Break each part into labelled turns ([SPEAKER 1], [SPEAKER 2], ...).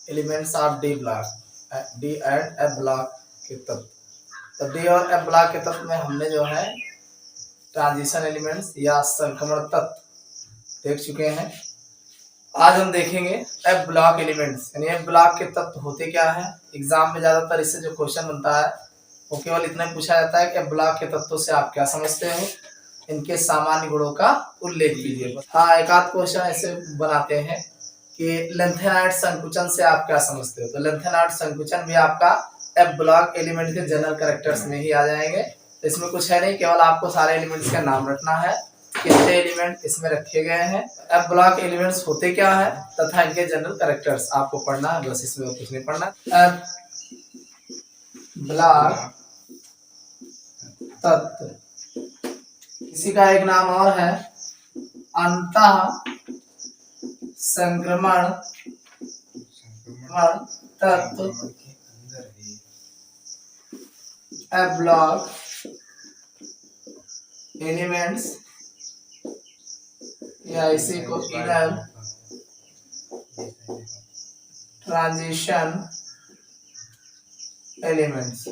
[SPEAKER 1] Elements of D block, D and F block के तत्व। तो डी और एफ ब्लॉक के तत्व में हमने जो है ट्रांजिशन एलिमेंट्स या संक्रमण तत्व देख चुके हैं। आज हम देखेंगे एफ ब्लॉक एलिमेंट्स, यानी एफ ब्लॉक के तत्व होते क्या है। एग्जाम में ज्यादातर इससे जो क्वेश्चन बनता है वो केवल इतना पूछा जाता है कि एफ ब्लॉक के तत्वों से आप क्या समझते हो, इनके सामान्य गुणों का उल्लेख कीजिए। हाँ, एक आध क्वेश्चन ऐसे बनाते हैं कि लेंथेनाइड संकुचन से आप क्या समझते हो। तो लेंथेनाइड संकुचन भी आपका एफ ब्लॉक एलिमेंट के जनरल कैरेक्टर्स में ही आ जाएंगे। तो इसमें कुछ है नहीं, केवल आपको सारे एलिमेंट्स का नाम रखना है, कितने एलिमेंट इसमें रखे गए हैं, एफ ब्लॉक एलिमेंट्स होते क्या है तथा इनके जनरल कैरेक्टर्स आपको पढ़ना है, बस इसमें कुछ नहीं पढ़ना। एफ ब्लॉक तत्व, इसी का एक नाम और है अंतः संक्रमण तत्व। एफ ब्लॉक एलिमेंट्स या इसी को inner transition elements.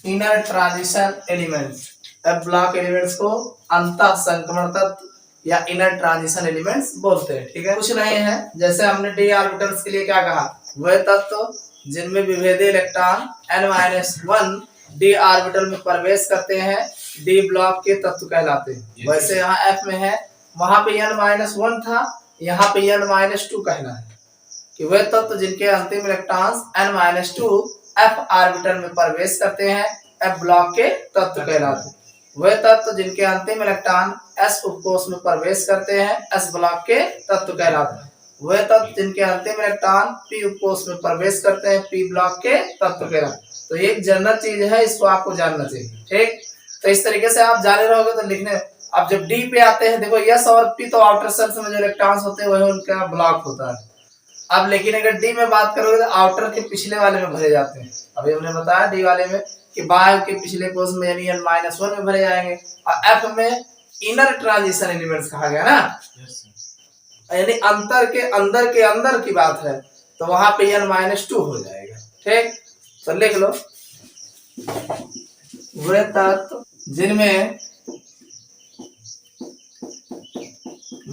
[SPEAKER 1] Inner transition elements, F block elements को अंतः संक्रमण तत्व या इनर ट्रांजिशन एलिमेंट्स बोलते हैं। ठीक है, कुछ नहीं है, जैसे हमने डी ऑर्बिटल्स के लिए क्या कहा, वह तत्व जिनमें विभेदी इलेक्ट्रॉन n-1 डी ऑर्बिटल में प्रवेश करते हैं डी ब्लॉक के तत्व कहलाते हैं। वैसे यहाँ एफ में है, वहां पे n-1 था, यहाँ पे n-2 कहना है कि वह तत्व जिनके अंतिम इलेक्ट्रॉन्स n-2 एफ ऑर्बिटल में प्रवेश करते हैं एफ ब्लॉक के तत्व कहलाते हैं। वह तत्व जिनके अंतिम इलेक्ट्रॉन एस उपकोष में प्रवेश करते हैं एस ब्लॉक के तत्व कहलाते हैं। वह तत्व जिनके अंतिम इलेक्ट्रॉन पी उपकोष में प्रवेश करते हैं पी ब्लॉक के तत्व कहलाते हैं। तो ये एक जनरल चीज है, इसको आपको जानना चाहिए। ठीक, तो इस तरीके से आप जाने रहोगे तो लिखने। अब जब डी पे आते हैं, देखो एस और पी तो आउटर सेल्स में जो इलेक्ट्रॉन्स होते हैं वही उनका ब्लॉक होता है। अब लेकिन अगर डी में बात करोगे तो आउटर के पिछले वाले में भरे जाते हैं। अभी हमने बताया डी वाले में कि बाहर के पिछले कोष में यानी n-1 में भरे जाएंगे, और एफ में इनर ट्रांजिशन एलिमेंट्स कहा गया ना, यानी अंतर के अंदर की बात है, तो वहां पे n-2 हो जाएगा। ठीक, तो लिख लो, वे तत्व जिनमें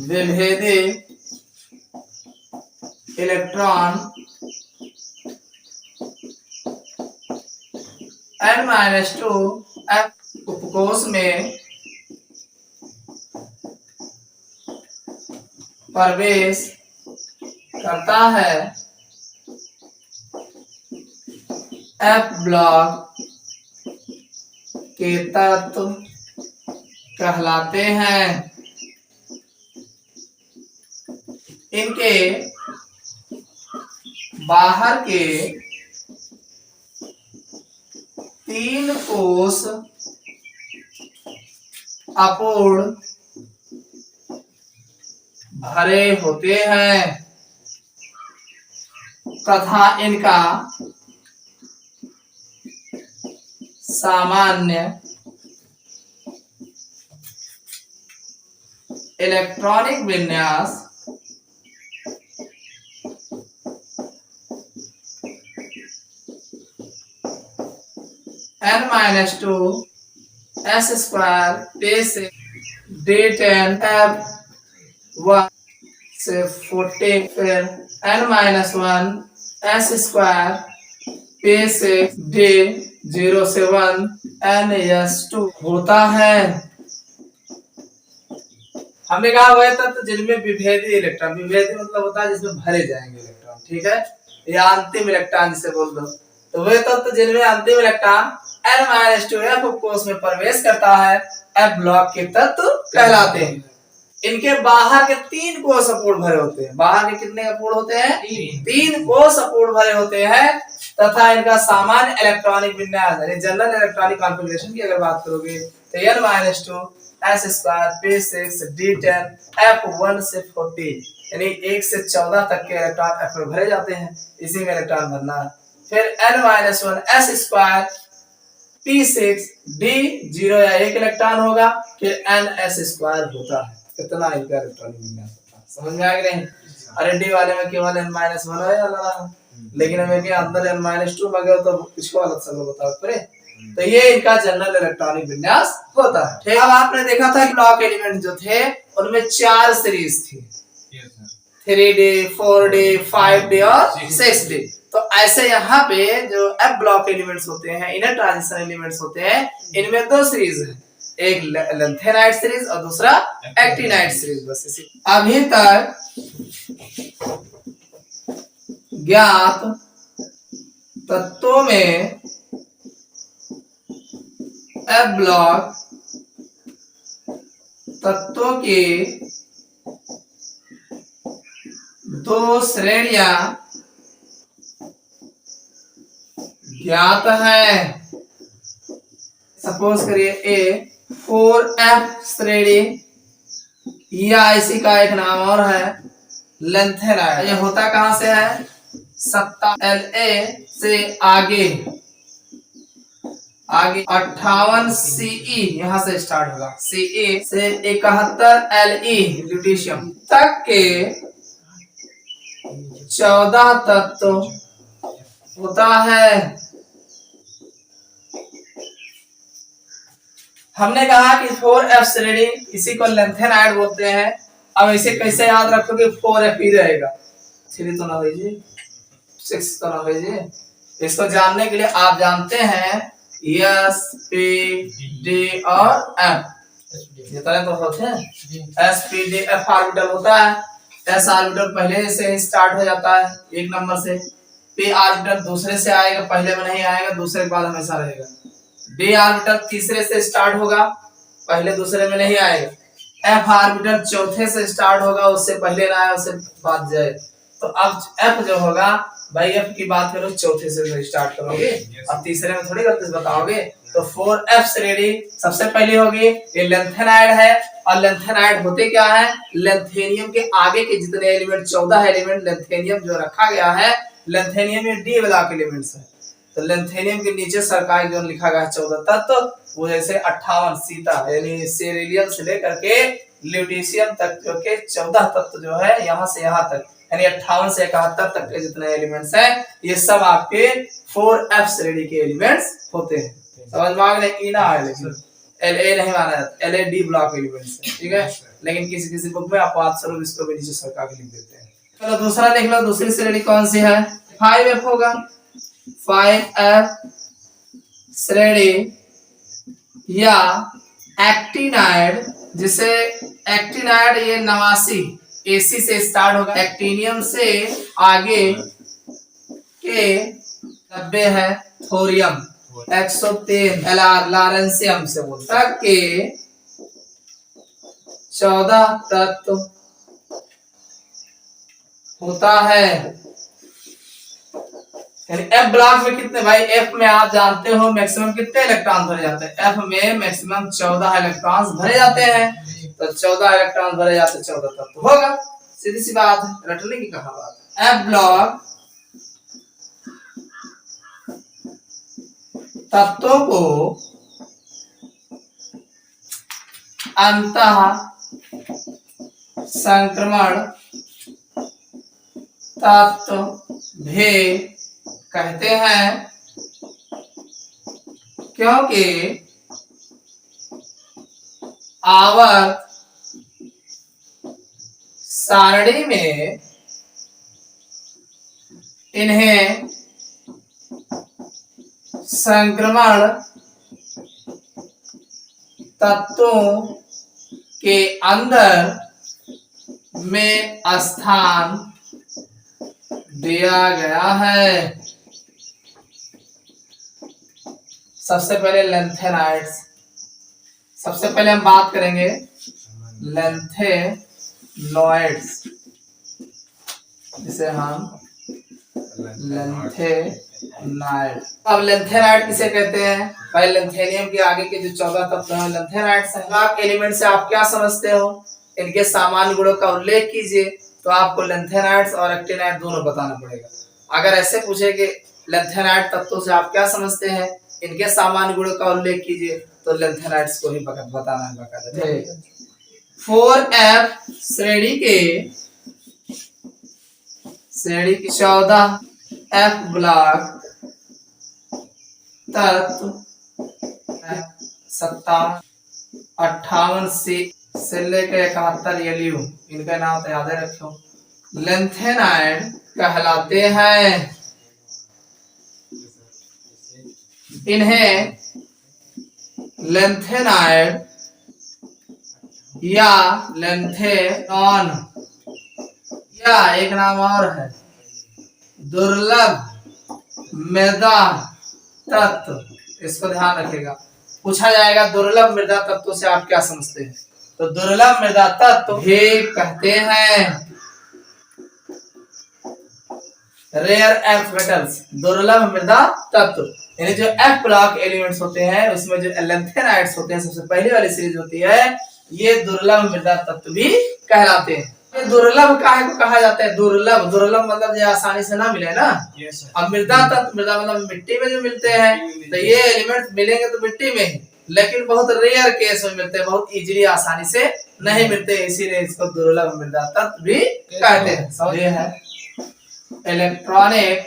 [SPEAKER 1] विभेदी इलेक्ट्रॉन n-2 एफ उपकोष में प्रवेश करता है एफ ब्लॉक के तत्व कहलाते हैं। इनके बाहर के 3 कोष अपूर्ण भरे होते हैं तथा इनका सामान्य इलेक्ट्रॉनिक विन्यास n-2 s स्क्वायर पे से d10 f1 से 40, फिर n-1 s स्क्वायर पे से d0 से 1 n-2 होता है। हमने कहा वह तत्व जिनमें विभेदी इलेक्ट्रॉन, विभेदी मतलब होता है जिसमें भरे जाएंगे इलेक्ट्रॉन। ठीक है, या अंतिम इलेक्ट्रॉन जिसे बोल दो, तो वह तत्व जिनमें अंतिम इलेक्ट्रॉन n-2 एफ उपकोष में प्रवेश करता है एफ ब्लॉक के तत्व कहलाते हैं। इनके बाहर के 3 कोष अपूर्ण भरे होते हैं। बाहर के कितने अपूर्ण होते हैं? 3 कोष अपूर्ण भरे होते हैं तथा इनका सामान्य इलेक्ट्रॉनिक विन्यास यानी जनरल इलेक्ट्रॉनिक कॉन्फ़िगरेशन की अगर बात करोगे तो n-2 s स्क्वायर पे 6 d10 f1 से 40 यानी 1 से 14 तक के इलेक्ट्रॉन एफ में भरे जाते हैं। इसी में इलेक्ट्रॉन भरना है। फिर n-1 s square P6 D0 या 1 इलेक्ट्रॉन होगा, फिर NS² होता है। कितना इनका इलेक्ट्रॉनिक विन्यास होता है, समझ में आ गया नहीं? अरे डी वाले में केवल N-1 है वाला, लेकिन हमें के अंदर N-2 में गया तो किसको अलग से बताओ पूरे। तो ये इनका जनरल इलेक्ट्रॉनिक विन्यास होता है। ठीक, अब आपने देखा था कि ब्लॉक एलिमेंट जो थे उनमें 4 सीरीज थी, 3D 4D 5D और 6D। तो ऐसे यहाँ पे जो एफ ब्लॉक एलिमेंट्स होते हैं, इनर ट्रांजिशन एलिमेंट्स होते हैं, इनमें 2 सीरीज है, एक लेंथेनाइड सीरीज और दूसरा एक्टिनाइड सीरीज। बस इसी अभी तक ज्ञात तत्वों में एफ ब्लॉक तत्वों की 2 श्रेणियां ज्ञात है। सपोज करिए ए 4F श्रेणी, या इसी का एक नाम और है लेंथेनाइड। ये होता कहां से है? 57 से आगे 58 CE यहां से स्टार्ट होगा, CE से 71 Le ल्यूटीशियम तक के 14 तत्व होता है। हमने कहा कि 4F श्रेणी, इसी को लेंथेनाइड बोलते हैं। अब इसे कैसे याद रखोगे? 4F ही रहेगा, 3 तो ना हो जी, 6 तो ना हो जी। इसको जानने के लिए आप जानते हैं S P D और F, ये तरह तो होते हैं। S P D F orbital होता है। S ऑर्बिटल पहले से स्टार्ट हो जाता है 1 नंबर से, P ऑर्बिटल दूसरे से आएगा, पहले में नहीं आएगा, दूसरे के बाद हमेशा रहेगा। D ऑर्बिटल तीसरे से स्टार्ट होगा, पहले दूसरे में नहीं आएगा। F ऑर्बिटल चौथे से स्टार्ट होगा, उससे पहले ना आए, उससे बाद जाए। तो अब F जो होगा भाई, F की बात करो चौथे से स्टार्ट करोगे, अब तीसरे में थोड़ी गलती बताओगे। तो 4F श्रेणी सबसे पहली होगी, ये लेंथेनाइड है। और लेंथेनाइड होते क्या है? लेंथेनियम के आगे के जितने एलिमेंट, 14 एलिमेंट लेंथेनियम जो रखा गया है, लेंथेनियम में D ब्लॉक एलिमेंट्स है। तो लेंथेनियम के नीचे सरकार जो लिखा गया है 14 तत्व, वो जैसे 58 सीता यानी सेरेलियम से लेकर के ल्यूटीशियम तक के 14 तत्व जो है, यहाँ से यहाँ तक यानी 58 से 71 तक के जितने एलिमेंट्स हैं, ये सब आपके 4F श्रेणी के एलिमेंट्स होते हैं। समझ में आ गया? ई ना है, लेकिन La नहीं माना जाता, La D ब्लॉक एलिमेंट्स है, ठीक है। लेकिन किसी किसी बुक में आप बात स्वरूप इसको भी नीचे सरका के लिख देते हैं। चलो दूसरा देख लो, दूसरी श्रेणी कौन सी है? 5F होगा। 5F श्रेणी या एक्टिनाइड, जिसे एक्टिनाइड ये 89 AC से स्टार्ट होगा, एक्टिनियम से आगे के 90 है, थोरियम 103 Lr लॉरेंशियम से बोलता है के 14 तत्व होता है। यानी F ब्लॉक में कितने भाई? F में आप जानते हो मैक्सिमम कितने इलेक्ट्रॉन भरे जाते हैं? F में मैक्सिमम 14 इलेक्ट्रॉन्स भरे जाते हैं। तो 14 इलेक्ट्रॉन भरे जाते, 14 तत्व होगा, सीधी सी बात है, रटने की कहां बात है। F ब्लॉक तत्वों को अंतः संक्रमण तत्व भी कहते हैं, क्योंकि आवर्त सारणी में इन्हें संक्रमण तत्वों के अंदर में स्थान दिया गया है। सबसे पहले लेंथेनाइड्स, सबसे पहले हम बात करेंगे लेंथेनॉइड्स, जिसे हम लेंथेनाइड। अब लेंथेनाइड किसे कहते हैं? भाई लेंथेनियम के आगे के जो 14 तत्व हैं लेंथेनाइड्स हैं। ब्लॉक एलिमेंट से आप क्या समझते हो? इनके सामान्य गुणों का उल्लेख कीजिए, तो आपको लेंथेनाइड्स और एक्टिनाइड दोनों बताना पड़ेगा। अगर ऐसे पूछे कि लेंथेनाइड तत्वों से आप क्या समझते हैं, इनके सामान्य गुणों का उल्लेख कीजिए, तो लेंथेनाइड्स को ही बताना है बकायदा। 4f श्रेणी की 14 एफ ब्लॉक तत्व 57 58 से लेकर 71 एलयू, इनका नाम तो याद रखो, लेंथेनाइड कहलाते हैं। इन्हें लेंथेनाइड या लेंथेनॉन या एक नाम और है दुर्लभ मृदा तत्व, इसको ध्यान रखिएगा। पूछा जाएगा दुर्लभ मृदा तत्व से आप क्या समझते हैं, तो दुर्लभ मृदा तत्व भी कहते हैं रेयर एर्थ मेटल्स, दुर्लभ मृदा तत्व। यानी जो एफ ब्लॉक एलिमेंट्स होते हैं उसमें जो लेंथेनाइड्स होते हैं, सबसे पहली वाली सीरीज होती है, ये दुर्लभ मृदा तत्व भी कहलाते हैं। ये दुर्लभ काहे को कहा जाता है, दुर्लभ मतलब जो आसानी से ना मिले ना। अब मृदा तत्व, मृदा मतलब मिट्टी में जो मिलते हैं, तो ये एलिमेंट मिलेंगे तो मिट्टी में ही, लेकिन बहुत रेयर केस में मिलते हैं, बहुत इजीली आसानी से नहीं मिलते, इसीलिए इसको दुर्लभ मृदा तत्व भी कहते हैं। समझिए है इलेक्ट्रॉनिक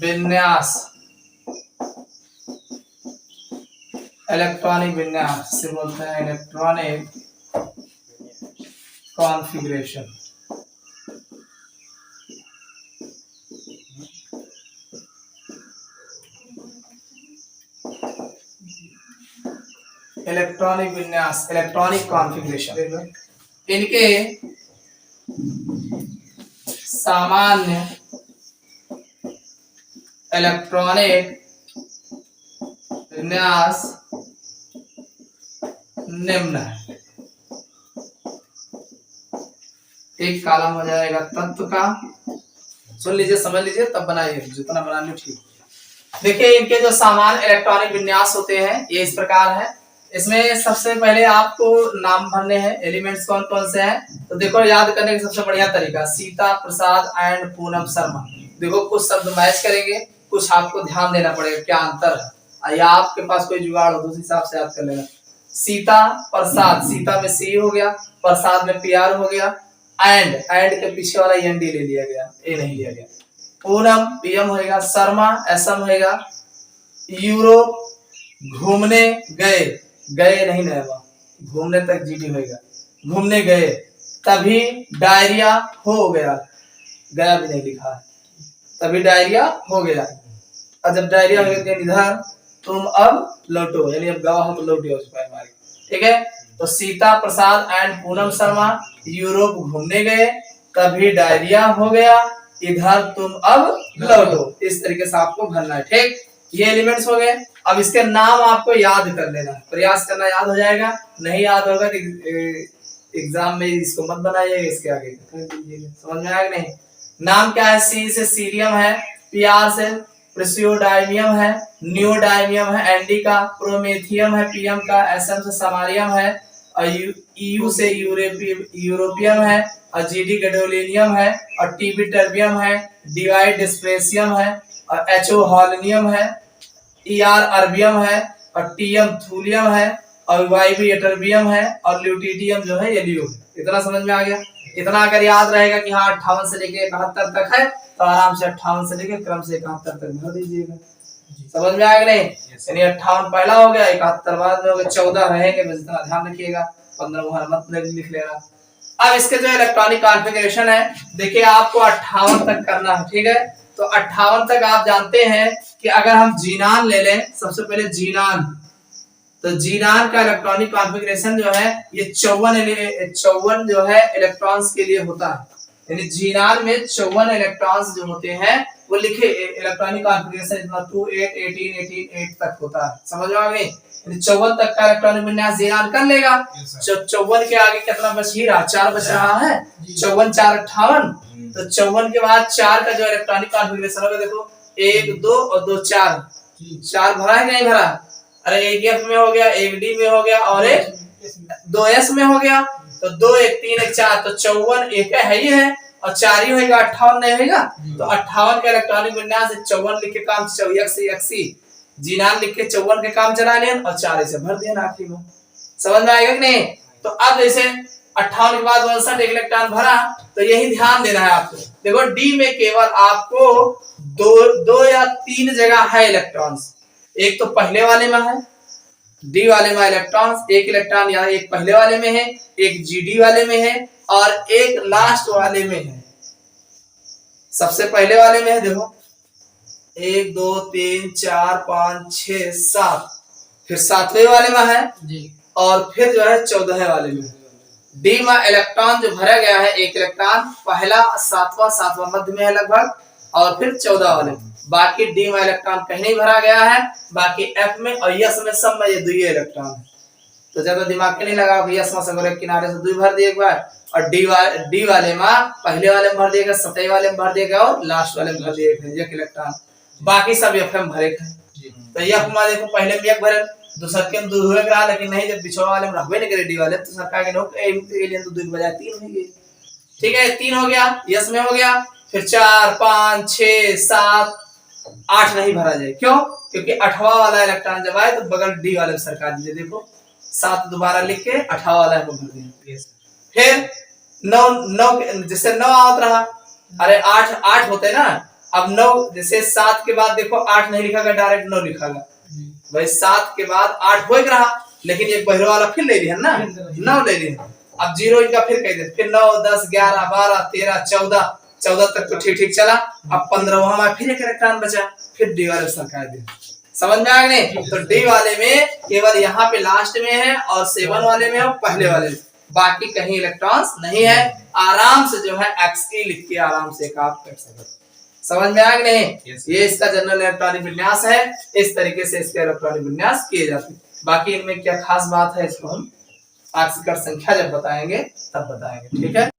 [SPEAKER 1] विन्यास, इलेक्ट्रॉनिक विन्यास से बोलते हैं इलेक्ट्रॉनिक कॉन्फ़िगरेशन। इलेक्ट्रॉनिक विन्यास, इलेक्ट्रॉनिक कॉन्फ़िगरेशन, इनके सामान्य इलेक्ट्रॉनिक विन्यास निम्न है। एक कॉलम हो जाएगा तत्व का, सुन लीजिए समझ लीजिए तब बनाइए, जितना बना लो ठीक। देखिए इनके जो सामान्य इलेक्ट्रॉनिक विन्यास होते हैं ये इस प्रकार है। इसमें सबसे पहले आपको नाम भरने हैं, एलिमेंट्स कौन कौन से हैं, तो देखो याद करने का सबसे बढ़िया तरीका सीता प्रसाद एंड पूनम शर्मा। देखो कुछ शब्द मैच करेंगे, कुछ आपको ध्यान देना पड़ेगा क्या अंतर है, या आपके पास कोई जुगाड़ हो तो उस हिसाब से याद कर लेना। सीता प्रसाद, सीता में सी हो गया, प्रसाद में पीआर हो गया, एंड के पीछे वाला एनडी ले लिया गया, ए नहीं लिया गया। पूनम पीएम होएगा, शर्मा एसएम होएगा, यूरोप घूमने गए, गए नहीं नया, घूमने तक जीडी होएगा, घूमने गए, तभी डायरिया हो गया, गया भी नहीं लिखा है, तभी डायरिया हो गया। और जब डायरिया हो गया इधर तुम अब लौटो, यानी अब गवा हो तो लौटियो उस पर हमारी, ठीक है। तो सीता प्रसाद एंड पूनम शर्मा यूरोप घूमने गए, तभी डायरिया हो गया, इधर तुम अब लौटो। इस तरीके से आपको भरना है, ठीक। ये एलिमेंट्स हो गए। अब इसके नाम आपको याद कर लेना, प्रयास करना, याद हो जाएगा। नहीं याद होगा तो एग्जाम में इसको मत बनाइए, इसके आगे समझ में आएगा नहीं। नाम क्या है, सी से सीरियम है, पीआर से प्रेसियोडाइमियम है, नियोडाइमियम है, एनडी का प्रोमेथियम है, पीएम का एसएम से समारियम है, और ईयू से यूरोपियम है, और जीडी गैडोलिनियम है, और टीबी टर्बियम है, डिवाइड डिस्प्रेसियम है, और एचओ हॉलिनियम है, ईआर अर्बियम है, और टीएम थूलियम है, और वाईबी एटर्बियम है, और ल्यूटिडियम जो है एलियो। इतना समझ में आ गया। इतना अगर याद रहेगा कि हाँ 58 से लेके 71 तक है, तो आराम से 58 से लेके क्रम से 71 तक भर दीजिएगा। समझ में आएगा नहीं, यानी 58 पहला हो गया, 71 बाद में हो गया, 14 रहेंगे, बस इतना ध्यान रखिएगा, 15 वहां मत लिख लेना। अब इसके जो इलेक्ट्रॉनिक कॉन्फ़िगरेशन है, देखिए आपको 58 तक करना है, ठीक है। तो 58 तक आप जानते हैं कि अगर हम जीनान ले लें, सबसे पहले जीनान, तो जीनान का इलेक्ट्रॉनिक कॉन्फ़िगरेशन जो है ये 54 जो है इलेक्ट्रॉन्स के लिए होता है। यानी जीनान में 54 इलेक्ट्रॉन्स जो होते हैं वो लिखे, इलेक्ट्रॉनिक कॉन्फ़िगरेशन इतना 2 8 18 18 8 तक होता है। समझ में आ गई। यानी 54 तक का इलेक्ट्रॉनिक विन्यास जीनान कर लेगा। 54 के आगे कितना बच ही रहा, 4 बच रहा है, 54 4 58। तो 54 के बाद 4 का जो इलेक्ट्रॉनिक कॉन्फ़िगरेशन होगा, देखो 1 2 और 2 4 भरा है कि नहीं भरा। अरे एक एफ में हो गया, एक डी में हो गया, और एक 2s में हो गया, तो 2 1 3 1 4, तो 54 एक है ही है, और 4 ही होगा, 58 नहीं होगा। तो 58 का इलेक्ट्रॉनिक विन्यास 54 लिख के काम 84 G9 लिख के 54 के काम चला लिया और 4 से भर दिया आखिरी में। समझ में आएगा कि नहीं? तो अब जैसे 58 के बाद 62 एक इलेक्ट्रॉन भरा, तो यही ध्यान देना है आपको। देखो डी में केवल आपको दो या 3 जगह है इलेक्ट्रॉन्स। एक तो पहले वाले में है, डी वाले में इलेक्ट्रॉन्स, एक इलेक्ट्रॉन या एक पहले वाले में है, एक जीडी वाले में है और एक लास्ट वाले में है। सबसे पहले वाले में है, देखो 1 2 3 4 5 6 7, फिर 7वें वाले में है जी, और फिर जो है 14वें वाले में। डी में इलेक्ट्रॉन जो भरा गया है, एक इलेक्ट्रॉन पहला 7वां मध्य में है लगभग, और फिर 14 वाले। बाकी डी में इलेक्ट्रॉन कहीं नहीं भरा गया है, बाकी एफ में और यस में सब में ये 2 इलेक्ट्रॉन है। तो ज्यादा दिमाग के नहीं लगा, यस में सगरे किनारे से 2 भर दिए एक बार, और डी वाले में पहले वाले में भर दिएगा, 7वें वाले में भर दिएगा और लास्ट वाले में भर दिएगा एक इलेक्ट्रॉन। बाकी सब एफ में भरे हैं। तो एफ में देखो पहले में एक भरे, दूसरा के में 2 हुए रहा, लेकिन नहीं जब पिछवा वाले में रहबे नहीं करे डी वाले, तो सरकार के नो के लिए तो 2 के बजाय 3 हो गए। ठीक है, 3 हो गया, यस में हो गया, फिर 4 5 6 7 8 नहीं भरा जाए। क्यों? क्योंकि 8वां वाला इलेक्ट्रॉन जब आए तो बगल डी वाले में सरका दीजिए। देखो 7 दोबारा लिख के 8वां वाला में भर दिया। फिर 9 जैसे 9 आवत रहा, अरे 8 होते ना, अब 9 जैसे 7 के बाद देखो 8 नहीं लिखा गया, डायरेक्ट 9 लिखा गया। भाई 7 के बाद 8 हो रहा, लेकिन एक बहरे वाला फिर ले लिया ना, 9 ले लिया। अब 0 इनका फिर कह दे, फिर 9 10 11 12 13 14 तक तो ठीक ठीक चला। अब 15वां में फिर एक इलेक्ट्रॉन बचा, फिर डी वाले सरका दिया। समझ में आ गया नहीं? तो डी वाले में केवल यहाँ पे लास्ट में है और 7 वाले में और पहले वाले में, बाकी कहीं इलेक्ट्रॉन्स नहीं है। आराम से जो है XE लिख के आराम से आप कर सकते। समझ में आ गया नहीं? ये इसका जनरल इलेक्ट्रॉनिक विन्यास है। इस तरीके से इसके इलेक्ट्रॉनिक विन्यास किए जाते हैं। बाकी इनमें क्या खास बात है इसको हम आकस्मिक संख्या जब बताएंगे तब बताएंगे। ठीक है।